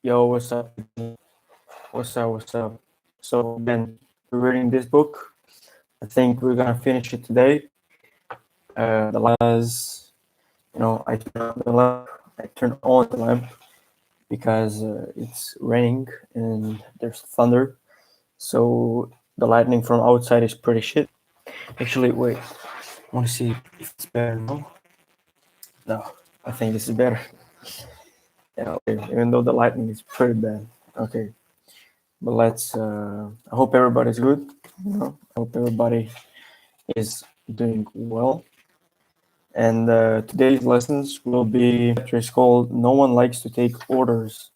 Yo, what's up? What's up? So again, we're reading this book. I think we're gonna finish it today. The last, I turned on the lamp. I turned on the lamp because it's raining and there's thunder. So the lightning from outside is pretty shit. Actually, wait. I want to see if it's better now. No, I think this is better. Yeah, okay. Even though the lightning is pretty bad. Okay. But I hope everybody's good. I hope everybody is doing well. And today's lessons will be chapter is called "No One Likes to Take Orders."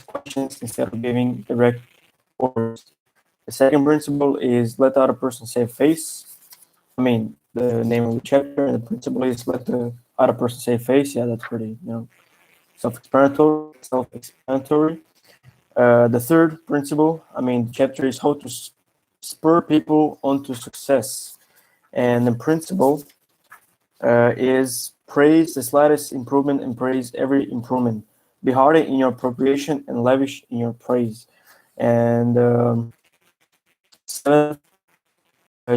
Questions instead of giving direct orders. The second principle is let the other person save face. I mean, the name of the chapter and the principle is let the other person save face. Yeah, that's pretty, self-explanatory. The third principle, the chapter is how to spur people onto success. And the principle is praise the slightest improvement and praise every improvement. Be hearty in your appropriation and lavish in your praise. And seventh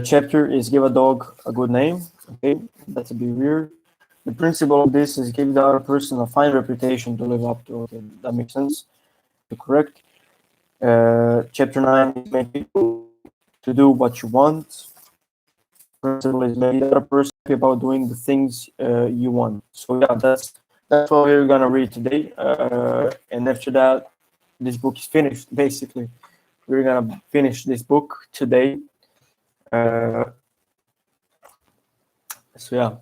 chapter is give a dog a good name. Okay, that's a bit weird. The principle of this is give the other person a fine reputation to live up to. Okay, that makes sense. Correct. Chapter 9 is make people to do what you want. Principle is make the other person happy about doing the things you want. So yeah, that's what we're gonna read today. And after that, this book is finished. Basically, we're gonna finish this book today. So yeah,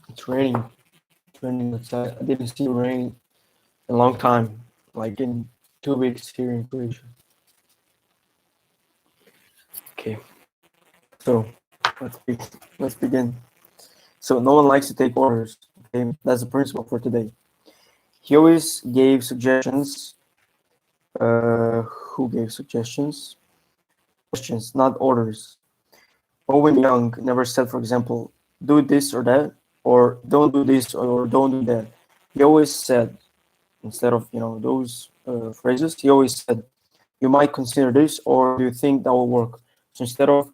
it's raining. It's raining outside. I didn't see rain in a long time, like in 2 weeks here in Croatia. Okay, so let's begin. So no one likes to take orders. Okay, that's the principle for today. He always gave suggestions. Who gave suggestions? Questions, not orders. Owen Young never said, for example, do this or that, or don't do this or don't do that. He always said, instead of those phrases, he always said, you might consider this, or do you think that will work? So instead of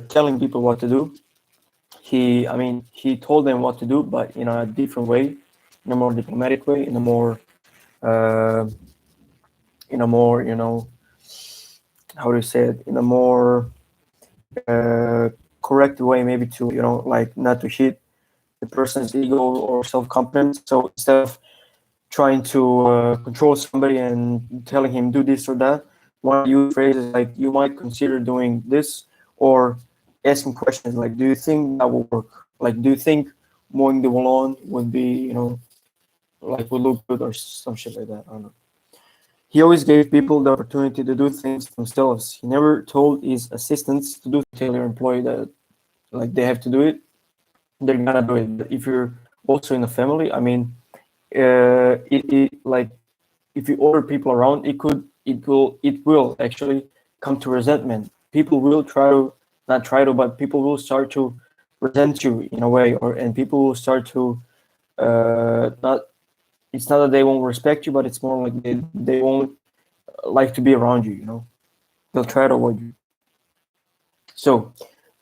telling people what to do, he told them what to do, but in a different way, in a more diplomatic way, in a more how do you say it, in a more correct way, maybe to like not to hit the person's ego or self-confidence. So instead of trying to control somebody and telling him do this or that, one of you phrases like you might consider doing this, or asking questions like, do you think that will work? Like, do you think mowing the lawn would be, like would look good or some shit like that? I don't know. He always gave people the opportunity to do things themselves. He never told his assistants to do until their employee that like they have to do it. They're gonna do it. But if you're also in a family, it like if you order people around, it will actually come to resentment. People will but people will start to resent you in a way, and people will start to not. It's not that they won't respect you, but it's more like they won't like to be around you. They'll try to avoid you. So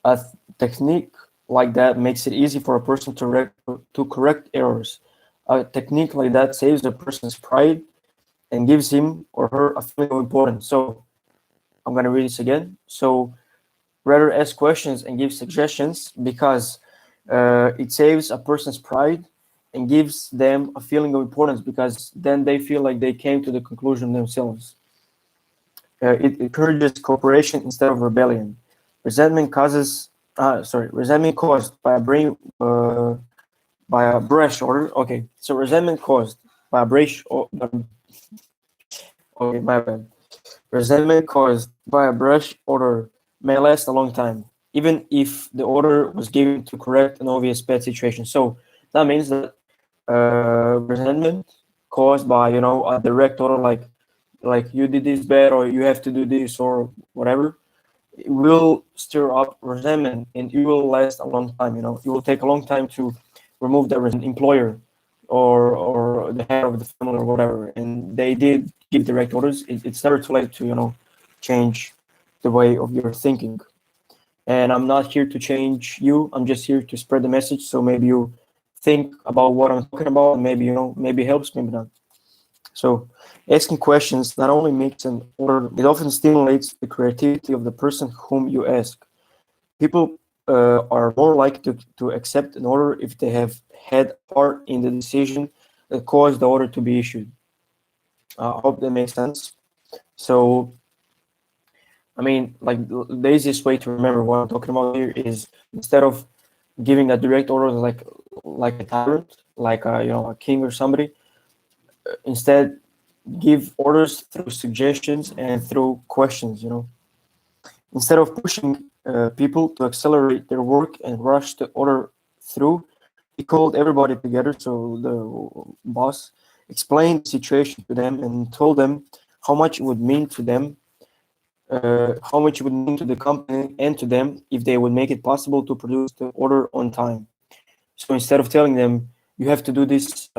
a technique like that makes it easy for a person to correct errors. A technique like that saves a person's pride and gives him or her a feeling of importance. So I'm going to read this again. So rather ask questions and give suggestions because it saves a person's pride and gives them a feeling of importance because then they feel like they came to the conclusion themselves. It encourages cooperation instead of rebellion. Resentment resentment caused by a brush order. Okay, so resentment caused by a brush or okay, my bad. Resentment caused by a brush order may last a long time, even if the order was given to correct an obvious bad situation. So that means that resentment caused by a direct order, like you did this bad or you have to do this or whatever, it will stir up resentment and it will last a long time. It will take a long time to remove that employer or the head of the family or whatever, and they did give direct orders, it's never too late to change the way of your thinking. And I'm not here to change you. I'm just here to spread the message. So maybe you think about what I'm talking about, and maybe maybe it helps, maybe not. So asking questions not only makes an order, it often stimulates the creativity of the person whom you ask. People are more likely to accept an order if they have had a part in the decision that caused the order to be issued. I hope that makes sense. So, I mean, like the easiest way to remember what I'm talking about here is, instead of giving a direct order like a tyrant, like a king or somebody, instead give orders through suggestions and through questions. Instead of pushing people to accelerate their work and rush the order through, he called everybody together. So the boss explained the situation to them and told them how much it would mean to them, how much it would mean to the company and to them if they would make it possible to produce the order on time. So instead of telling them you have to do this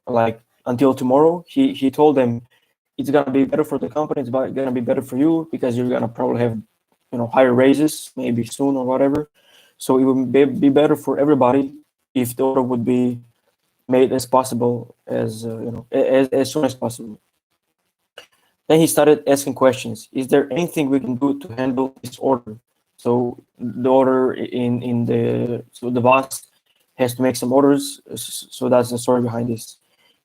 like until tomorrow, he told them it's gonna be better for the company. It's gonna be better for you because you're gonna probably have higher raises maybe soon or whatever. So it would be better for everybody if the order would be made as possible as as soon as possible. Then he started asking questions. Is there anything we can do to handle this order? So the order in the so the boss has to make some orders. So that's the story behind this.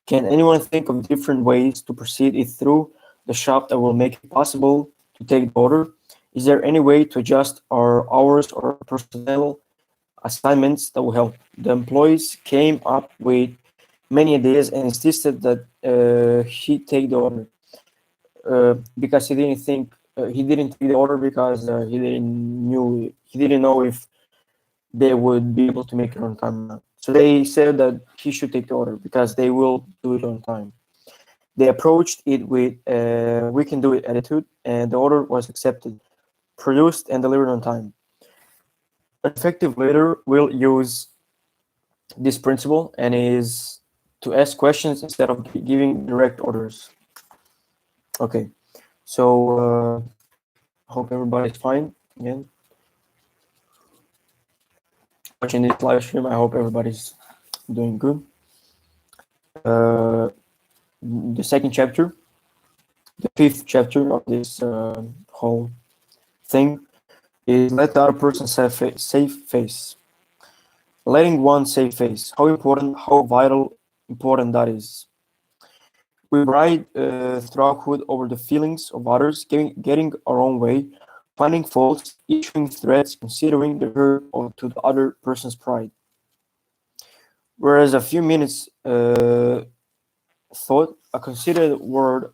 Can anyone think of different ways to proceed it through the shop that will make it possible to take the order? Is there any way to adjust our hours or personnel assignments that will help? The employees came up with many ideas and insisted that he take the order because he didn't take the order because he didn't know if they would be able to make it on time or not. So they said that he should take the order because they will do it on time. They approached it with we can do it attitude, and the order was accepted, produced, and delivered on time. An effective leader will use this principle and is to ask questions instead of giving direct orders. Okay, so I hope everybody's fine again. Watching this live stream, I hope everybody's doing good. The second chapter, the fifth chapter of this whole thing is let the other person save face. Letting one save face. How important, how vital, important that is. We ride throughout over the feelings of others, getting our own way, finding faults, issuing threats, considering the hurt to the other person's pride. Whereas a few minutes thought, a considered word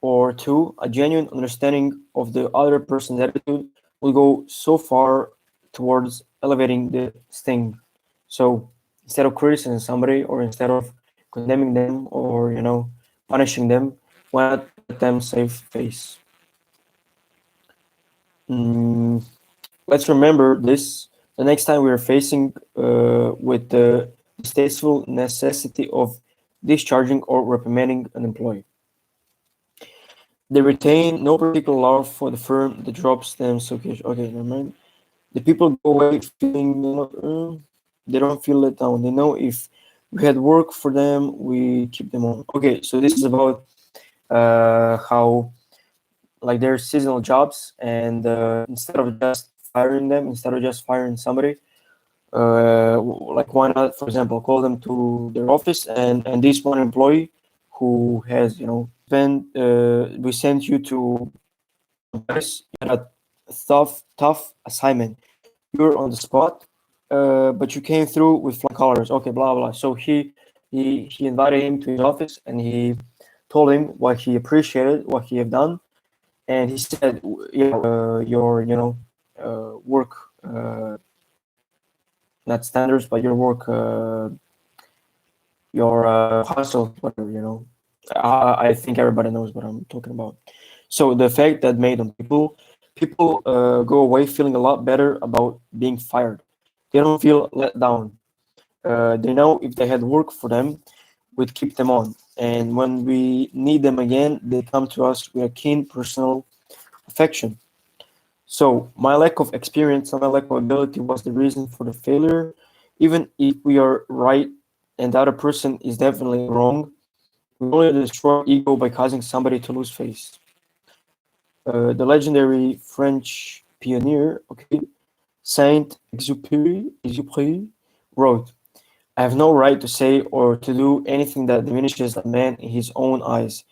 or two, a genuine understanding of the other person's attitude will go so far towards elevating the sting. So instead of criticizing somebody or instead of condemning them or punishing them, why not let them save face? Let's remember this the next time we are facing with the distasteful necessity of discharging or reprimanding an employee. They retain no particular love for the firm that drops them so okay, never mind. The people go away feeling they don't feel let down. They know if we had work for them, we keep them on. Okay, so this is about how like there's seasonal jobs, and instead of just firing somebody, like why not, for example, call them to their office and this one employee who has then we sent you to Paris, you had a tough assignment. You're on the spot, but you came through with flying colors. Okay, blah blah. So he invited him to his office and he told him what he appreciated, what he had done, and he said, your work, not standards, but your work, your hustle, whatever I think everybody knows what I'm talking about. So the effect that made on people go away feeling a lot better about being fired. They don't feel let down. They know if they had work for them, we'd keep them on. And when we need them again, they come to us with a keen personal affection. So my lack of experience and my lack of ability was the reason for the failure. Even if we are right and the other person is definitely wrong, we only destroy ego by causing somebody to lose face. The legendary French pioneer, okay, Saint-Exupéry wrote, I have no right to say or to do anything that diminishes a man in his own eyes.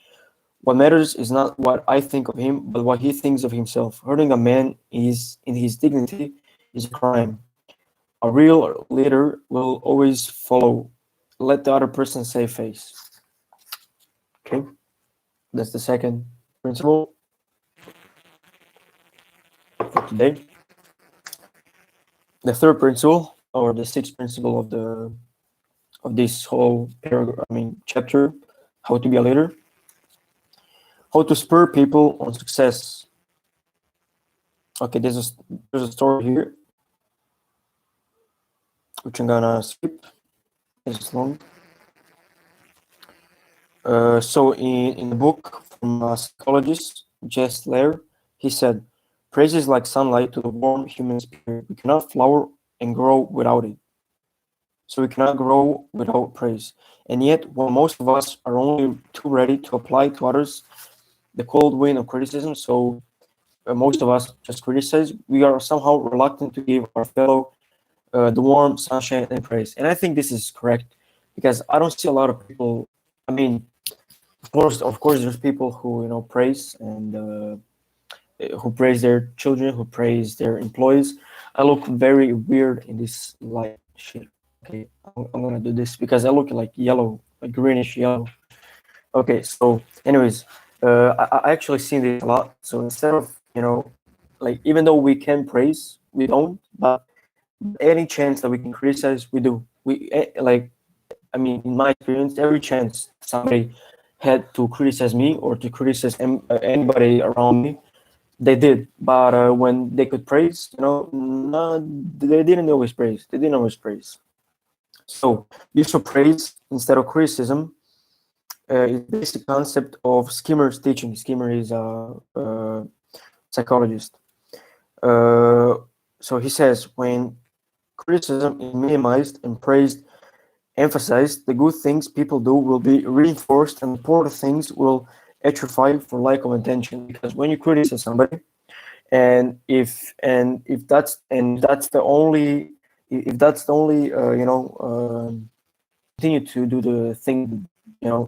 What matters is not what I think of him, but what he thinks of himself. Hurting a man is in his dignity is a crime. A real leader will always follow. Let the other person save face. Okay, that's the second principle for today. The third principle, or the sixth principle of this whole paragraph, chapter, how to be a leader, how to spur people on success. Okay, there's a story here, which I'm gonna skip. It's long. So in the book from a psychologist, Jess Lair, he said, praise is like sunlight to the warm human spirit. We cannot flower and grow without it. So we cannot grow without praise. And yet, while most of us are only too ready to apply to others the cold wind of criticism, so most of us just criticize, we are somehow reluctant to give our fellow the warm sunshine and praise. And I think this is correct because I don't see a lot of people. I mean, of course, there's people who praise and who praise their children, who praise their employees. I look very weird in this light. Shit. Okay, I'm gonna do this because I look like yellow, like greenish yellow. Okay, so anyways, I actually seen this a lot. So instead of like even though we can praise, we don't. But any chance that we can criticize, we do. Like in my experience, every chance somebody had to criticize me or to criticize anybody around me, they did. But when they could praise, no, they didn't always praise. They didn't always praise. So use of praise instead of criticism is the basic concept of Skinner's teaching. Skinner is a psychologist. So he says when criticism is minimized and praised emphasized, the good things people do will be reinforced and the poor things will atrophy for lack of attention. Because when you criticize somebody, and if that's the only continue to do the thing,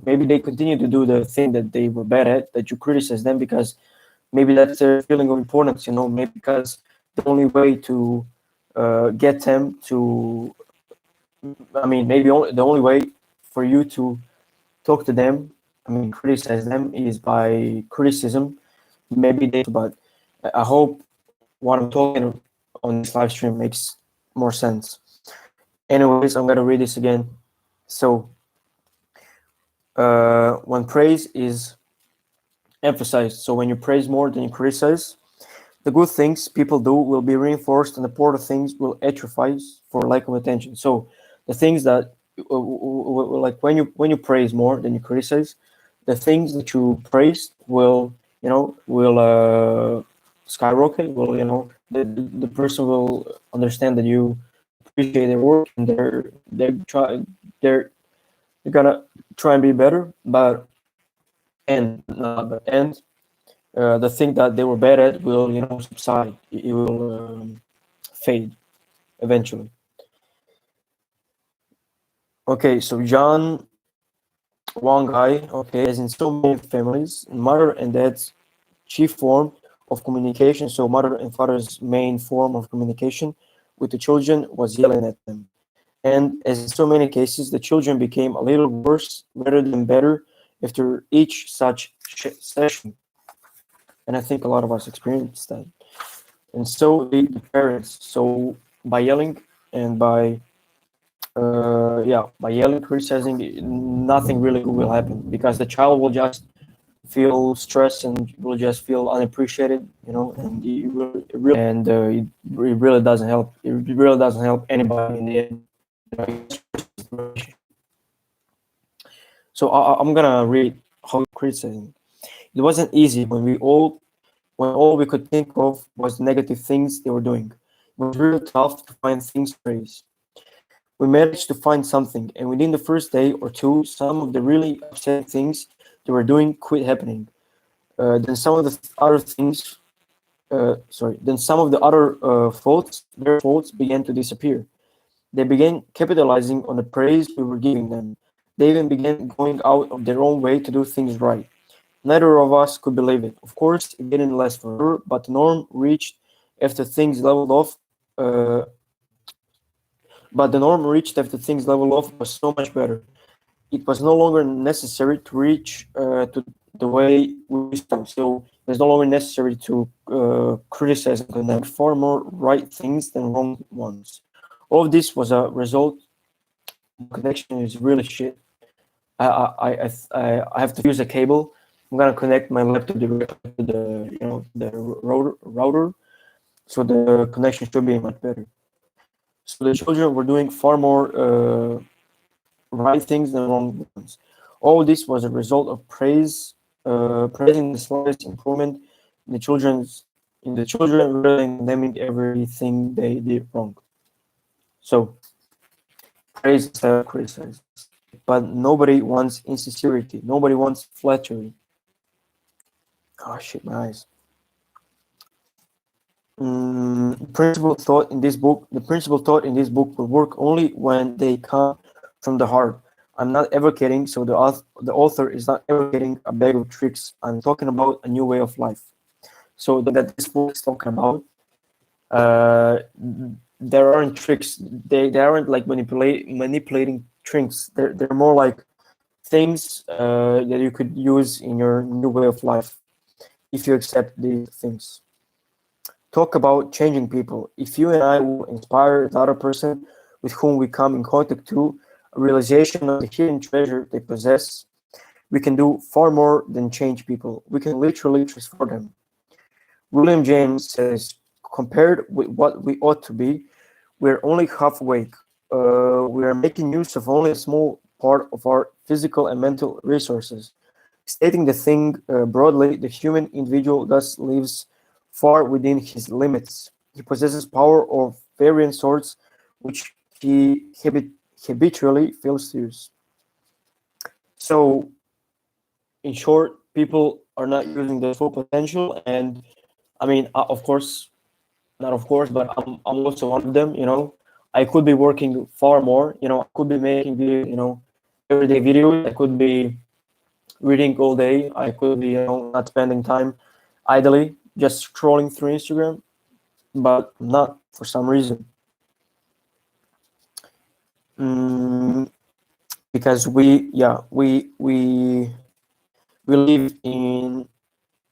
maybe they continue to do the thing that they were bad at, that you criticize them because maybe that's their feeling of importance, maybe because the only way to get them to, maybe the only way for you to talk to them, criticize them is by criticism. Maybe but I hope what I'm talking on this live stream makes more sense. Anyways, I'm gonna read this again. So, when praise is emphasized, so when you praise more than you criticize, the good things people do will be reinforced, and the poor things will atrophy for lack of attention. So, the things that, like when you praise more than you criticize, the things that you praise will skyrocket. The person will understand that you appreciate their work and they're gonna try and be better. But the thing that they were bad at will subside. It will fade eventually. Okay, so John Wang Hai, okay, as in so many families, mother and dad's chief form of communication, so mother and father's main form of communication with the children was yelling at them. And as in so many cases, the children became a little worse rather than better after each such session. And I think a lot of us experienced that. And so the parents, so by yelling and by yelling, criticizing, nothing really good will happen because the child will just feel stressed and will just feel unappreciated, and it really doesn't help. It really doesn't help anybody in the end. stresses the relationship. So I'm gonna read how he criticizing. It wasn't easy when all we could think of was negative things they were doing. It was really tough to find things to praise. We managed to find something, and within the first day or two, some of the really upsetting things they were doing quit happening. Then some of the other things, then some of the other their faults began to disappear. They began capitalizing on the praise we were giving them. They even began going out of their own way to do things right. Neither of us could believe it. Of course, it didn't last forever, but the norm reached after things leveled off. Uh, but the norm reached after things leveled off was so much better. It was no longer necessary to reach to the way we used to. So it was no longer necessary to criticize and condemn. Far more right things than wrong ones. All of this was a result. My connection is really shit. I have to use a cable. I'm gonna connect my laptop directly to the router, so the connection should be much better. So the children were doing far more right things than wrong ones. All this was a result of praising the slightest improvement in the children rather than condemning everything they did wrong. So praise instead of criticize. But nobody wants insincerity. Nobody wants flattery. Oh shit, my eyes. The principle taught in this book will work only when they come from the heart. I'm not advocating, so the author is not advocating a bag of tricks. I'm talking about a new way of life. So that this book is talking about, uh, there aren't tricks. They aren't like manipulating tricks. They're more like things that you could use in your new way of life if you accept these things. Talk about changing people. If you and I will inspire the other person with whom we come in contact to a realization of the hidden treasure they possess, we can do far more than change people. We can literally transform them. William James says, compared with what we ought to be, we're only half awake. We are making use of only a small part of our physical and mental resources. Stating the thing broadly, the human individual thus lives far within his limits. He possesses power of various sorts, which he habitually fails to use. So, in short, people are not using their full potential, and I mean, of course, not of course, but I'm also one of them. I could be working far more. I could be making video, everyday videos. I could be reading all day. I could be, not spending time idly, just scrolling through Instagram, but not for some reason. Mm, because we live in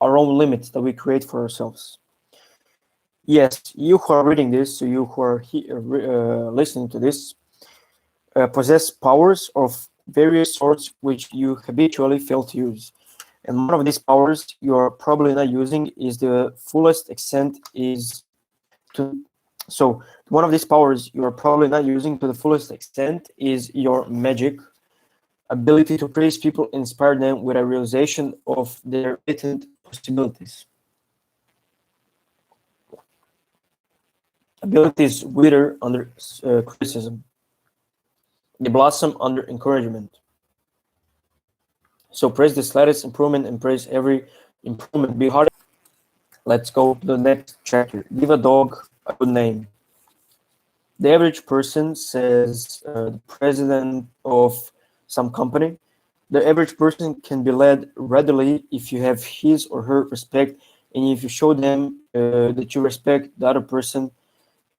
our own limits that we create for ourselves. Yes, you who are reading this, so you who are listening to this, possess powers of various sorts which you habitually fail to use. And one of these powers you're probably not using is the fullest extent is to so one of these powers you're probably not using to the fullest extent is your magic ability to praise people, inspire them with a realization of their latent possibilities. Abilities wither under criticism. They blossom under encouragement. So praise the slightest improvement and praise every improvement. Be hard. Let's go to the next chapter. Give a dog a good name. The average person, says the president of some company, the average person can be led readily if you have his or her respect and if you show them that you respect the other person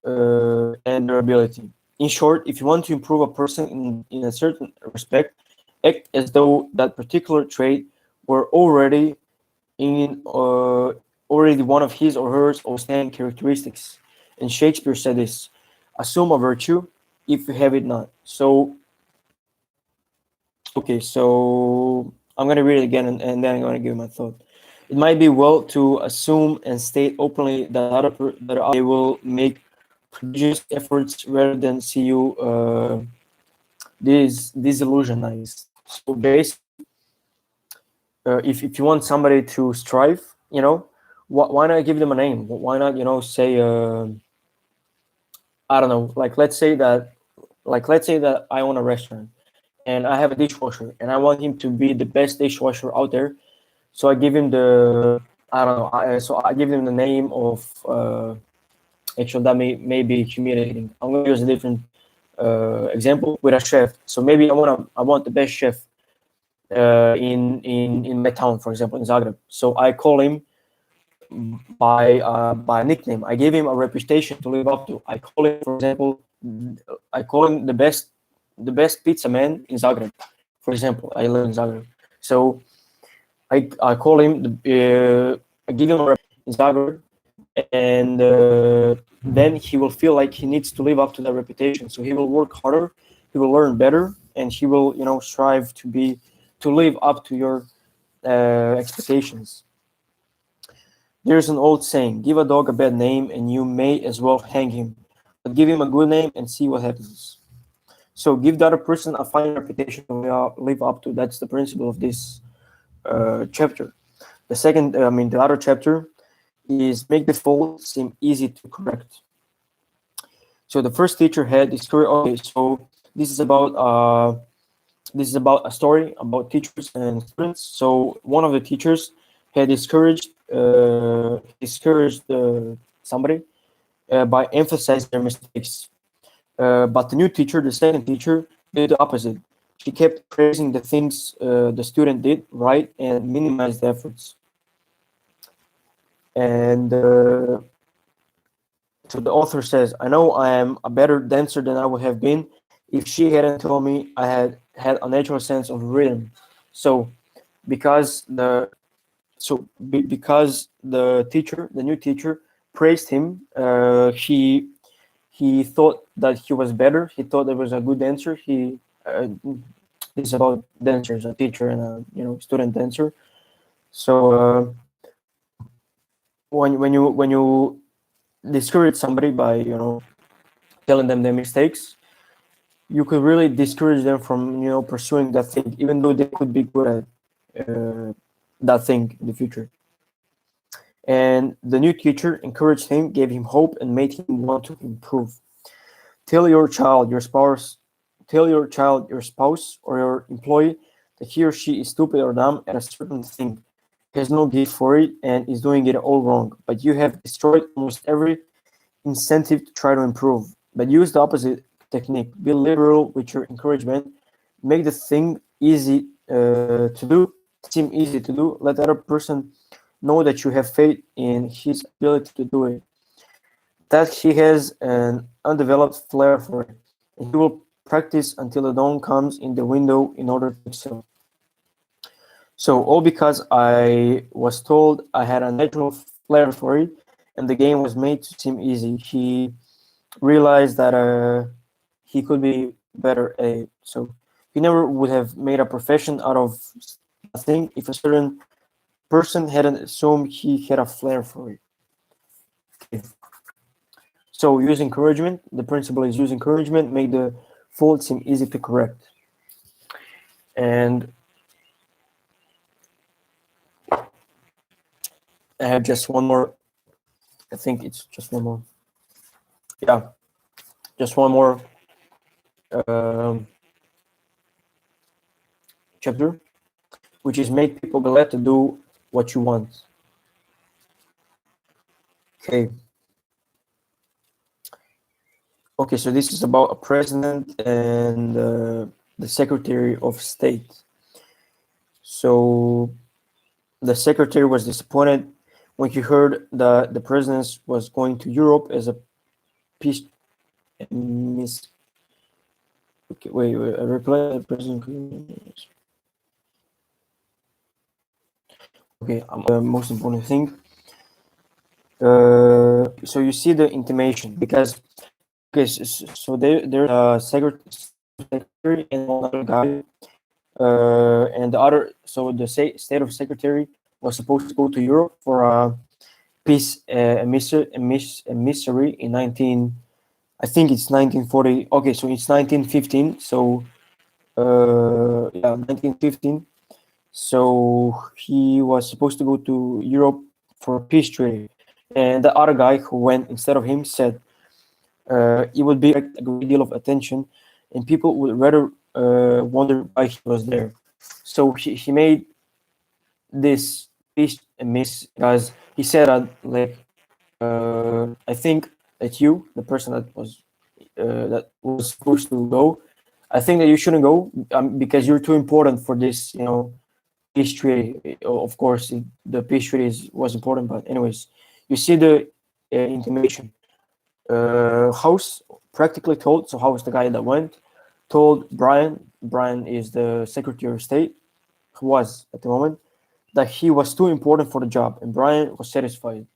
and their ability. In short, if you want to improve a person in a certain respect, act as though that particular trait were already one of his or her outstanding characteristics. And Shakespeare said this: assume a virtue if you have it not. So, okay, so I'm going to read it again and then I'm going to give my thought. It might be well to assume and state openly that they will make prodigious efforts rather than see you disillusionized. So basically, if you want somebody to strive, why not give them a name? Why not, say, I don't know, let's say that I own a restaurant and I have a dishwasher and I want him to be the best dishwasher out there. So I give him I don't know, so I give him the name of, actually, that may be humiliating. I'm going to use a different example with a chef. So maybe I want the best chef in my town, for example, in Zagreb. So I call him by a nickname. I give him a reputation to live up to. I call him, for example, I call him the best pizza man in Zagreb. For example, I live in Zagreb, so I call him I give him a reputation in Zagreb, and then he will feel like he needs to live up to that reputation. So he will work harder, he will learn better, and he will strive to live up to your expectations. There's an old saying: give a dog a bad name and you may as well hang him, but give him a good name and see what happens. So give the other person a fine reputation to live up to. That's the principle of this chapter. The other chapter is make the fault seem easy to correct. So the first teacher had this story. Okay, so this is about a story about teachers and students. So one of the teachers had discouraged somebody by emphasizing their mistakes. But the new teacher, the second teacher, did the opposite. She kept praising the things the student did right and minimized the efforts. And so the author says, I know I am a better dancer than I would have been if she hadn't told me I had a natural sense of rhythm. So because because the new teacher praised him, he thought that he was better. He thought there was a good dancer. This is about dancers, a teacher and a student dancer. So when you discourage somebody by telling them their mistakes, you could really discourage them from pursuing that thing, even though they could be good at that thing in the future. And the new teacher encouraged him, gave him hope, and made him want to improve. Tell your child, your spouse, or your employee that he or she is stupid or dumb at a certain thing, has no gift for it, and is doing it all wrong. But you have destroyed almost every incentive to try to improve. But use the opposite technique. Be liberal with your encouragement. Make the thing easy to do, seem easy to do. Let the other person know that you have faith in his ability to do it, that he has an undeveloped flair for it, and he will practice until the dawn comes in the window in order to excel. So all because I was told I had a natural flair for it, and the game was made to seem easy. He realized that he could be better at it. So he never would have made a profession out of a thing if a certain person hadn't assumed he had a flair for it. Okay. So use encouragement. The principle is use encouragement, make the fault seem easy to correct. And I have just one more. I think it's just one more. Yeah, just one more chapter, which is make people glad to do what you want. Okay. Okay, so this is about a president and the Secretary of State. So the secretary was disappointed when he heard that the president was going to Europe as a peace miss. Okay, wait, I reply the president. Okay, the most important thing. So you see the intimation, because so there's a secretary and another guy, and the other. So the state of secretary was supposed to go to Europe for a peace emissary in 19 I think it's 1940. Okay, so it's 1915. So yeah, 1915. So he was supposed to go to Europe for a peace treaty, and the other guy who went instead of him said it would be a great deal of attention, and people would rather wonder why he was there. So he made this peace miss, guys. He said like I think that you, the person that was supposed to go, I think that you shouldn't go because you're too important for this, peace treaty. Of course, the peace treaty was important, but anyways, you see the intimation. House practically told, so House, the guy that went, told Brian. Brian is the Secretary of State, who was at the moment, that he was too important for the job, and Brian was satisfied.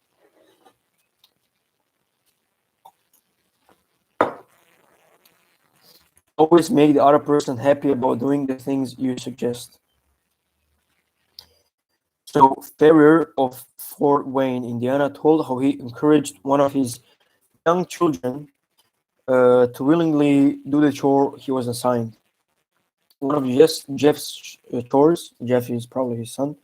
Always make the other person happy about doing the things you suggest. So Ferrier of Fort Wayne, Indiana, told how he encouraged one of his young children to willingly do the chore he was assigned. One of Jeff's chores, Jeff is probably his son,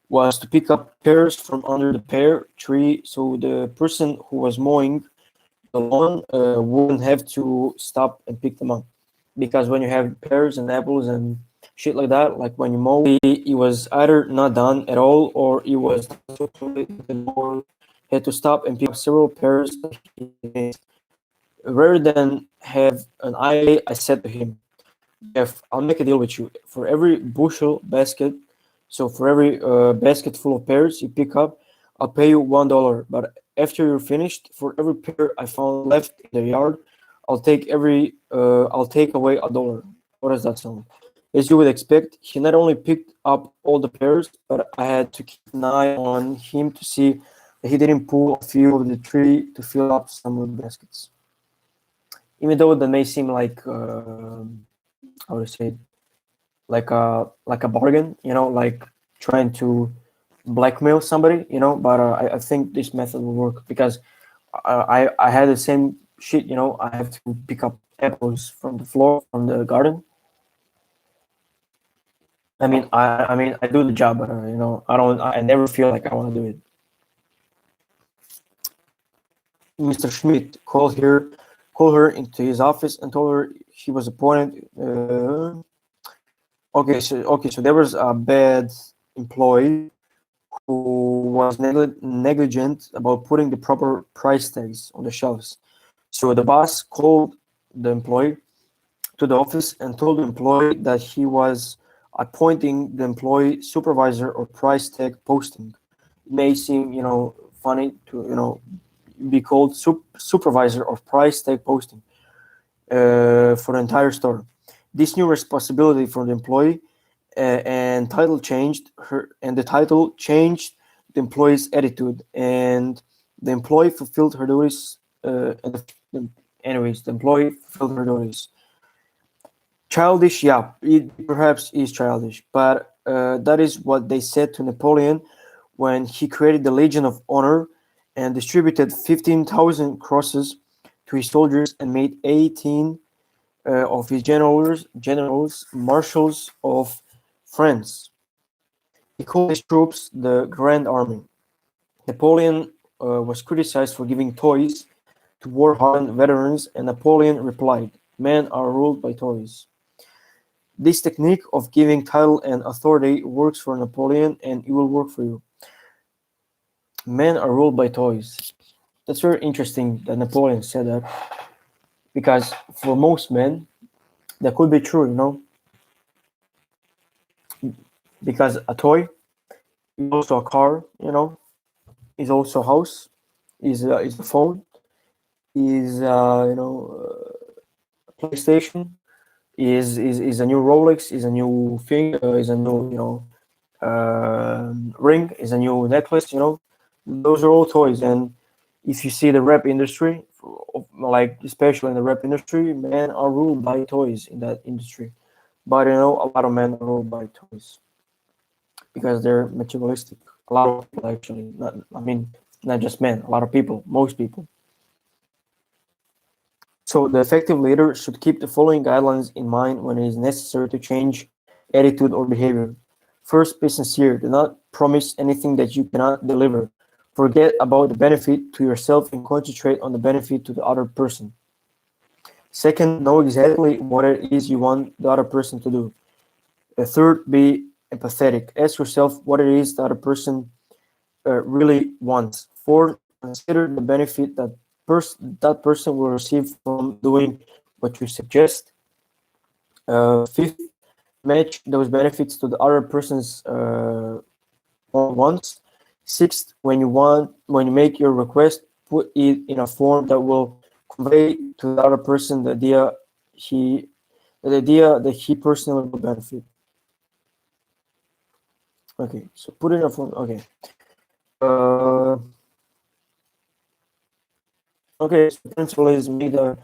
was to pick up pears from under the pear tree so the person who was mowing the lawn wouldn't have to stop and pick them up. Because when you have pears and apples and shit like that, like when you mow, it was either not done at all or it was so late that the mower had to stop and pick up several pears that he missed. Rather than have an idea, I said to him, Jeff, I'll make a deal with you. For every bushel basket, so for every basket full of pears you pick up, I'll pay you $1. But after you're finished, for every pear I found left in the yard, I'll take away $1. What does that sound? As you would expect, he not only picked up all the pears, but I had to keep an eye on him to see that he didn't pull a few of the tree to fill up some of the baskets. Even though that may seem like how to say it, like a bargain, like trying to blackmail somebody, but I think this method will work because I had the same shit, I have to pick up apples from the floor from the garden. I mean I do the job, but I never feel like I want to do it. Mr. Schmidt called her into his office and told her he was appointed. Okay, so there was a bad employee who was negligent about putting the proper price tags on the shelves. So the boss called the employee to the office and told the employee that he was appointing the employee supervisor or price tag posting. It may seem, funny to, be called supervisor of price tag posting for the entire store. This new responsibility for the employee and the title changed the employee's attitude, and the employee fulfilled her duties. Anyways, the employee fulfilled her duties. Childish, yeah, it perhaps is childish, but that is what they said to Napoleon when he created the Legion of Honor and distributed 15,000 crosses to his soldiers and made 18 of his generals marshals of France. He called his troops the Grand Army. Napoleon was criticized for giving toys to war-hardened veterans, and Napoleon replied, "Men are ruled by toys." This technique of giving title and authority works for Napoleon, and it will work for you. Men are ruled by toys. That's very interesting that Napoleon said that, because for most men, that could be true, because a toy is also a car, is also a house, is a phone, is a PlayStation, is a new Rolex, is a new thing, is a new ring, is a new necklace. Those are all toys. And if you see the rap industry, like especially in the rap industry, men are ruled by toys in that industry. But a lot of men are ruled by toys because they're materialistic. A lot of people actually, not just men. A lot of people, most people. So the effective leader should keep the following guidelines in mind when it is necessary to change attitude or behavior. First, be sincere. Do not promise anything that you cannot deliver. Forget about the benefit to yourself and concentrate on the benefit to the other person. Second, know exactly what it is you want the other person to do. Third, be empathetic. Ask yourself what it is the other person really wants. Fourth, consider the benefit that person will receive from doing what you suggest. Fifth, match those benefits to the other person's wants. Sixth, when you make your request, put it in a form that will convey to the other person he the idea that he personally will benefit. Okay, so put it in a form. Okay. Okay, so principle is make the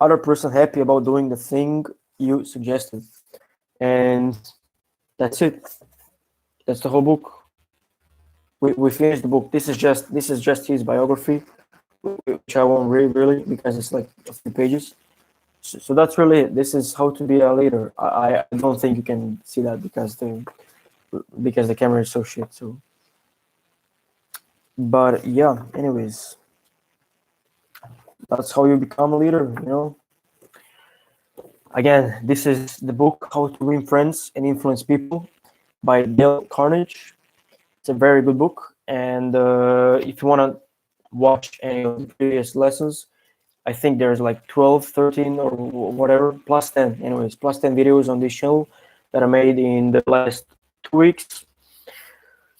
other person happy about doing the thing you suggested. And that's it. That's the whole book. We finished the book. This is just his biography, which I won't read really because it's like a few pages. So that's really it. This is how to be a leader. I don't think you can see that because the camera is so shit. So, but yeah. Anyways, that's how you become a leader. You know. Again, this is the book How to Win Friends and Influence People by Dale Carnegie. It's a very good book. And if you want to watch any of the previous lessons, I think there's like 12, 13 or whatever, plus 10, anyways, plus 10 videos on this channel that I made in the last 2 weeks.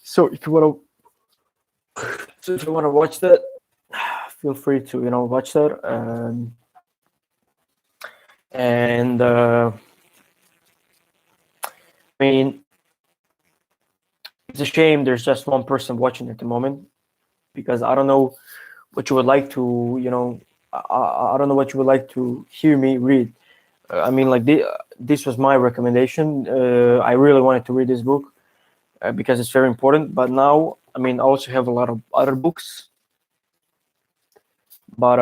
So if you want to watch that, feel free to, watch that. And I mean, it's a shame there's just one person watching at the moment, because I don't know what you would like to, I don't know what you would like to hear me read. I mean, like this was my recommendation. I really wanted to read this book because it's very important. But now, I mean, I also have a lot of other books. But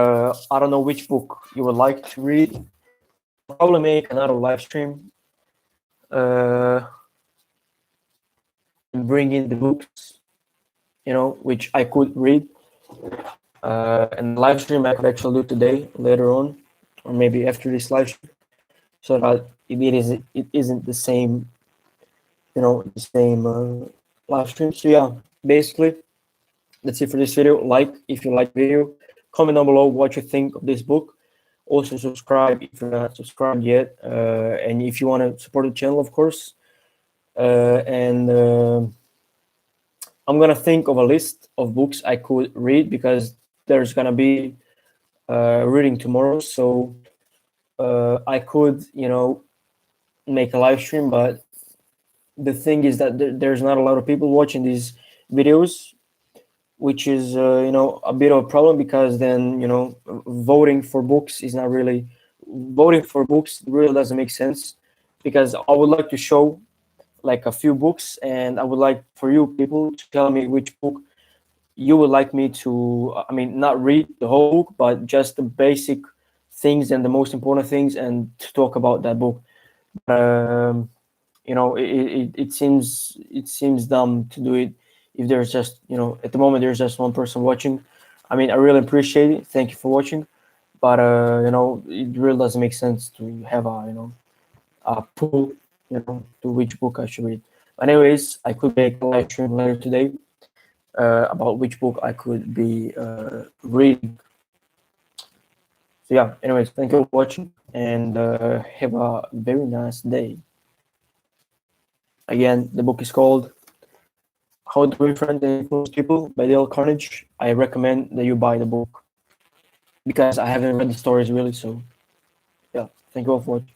I don't know which book you would like to read. I'll probably make another live stream and bring in the books, which I could read. And the live stream I could actually do today, later on, or maybe after this live stream, so that it isn't the same, live stream. So yeah, basically, that's it for this video. Like if you like the video, comment down below what you think of this book. Also subscribe if you're not subscribed yet, and if you want to support the channel, of course. And I'm gonna think of a list of books I could read, because there's gonna be reading tomorrow, so I could, make a live stream. But the thing is that there's not a lot of people watching these videos, which is a bit of a problem, because then voting for books really doesn't make sense, because I would like to show like a few books, and I would like for you people to tell me which book you would like me to, I mean, not read the whole book, but just the basic things and the most important things, and to talk about that book. It seems dumb to do it if there's just, at the moment there's just one person watching. I mean, I really appreciate it. Thank you for watching. But it really doesn't make sense to have a pool, to which book I should read. Anyways, I could make a live stream later today about which book I could be reading. So yeah, anyways, thank you for watching, and have a very nice day. Again, the book is called How to Win Friends and Influence People by Dale Carnegie. I recommend that you buy the book, because I haven't read the stories really. So yeah, thank you all for watching.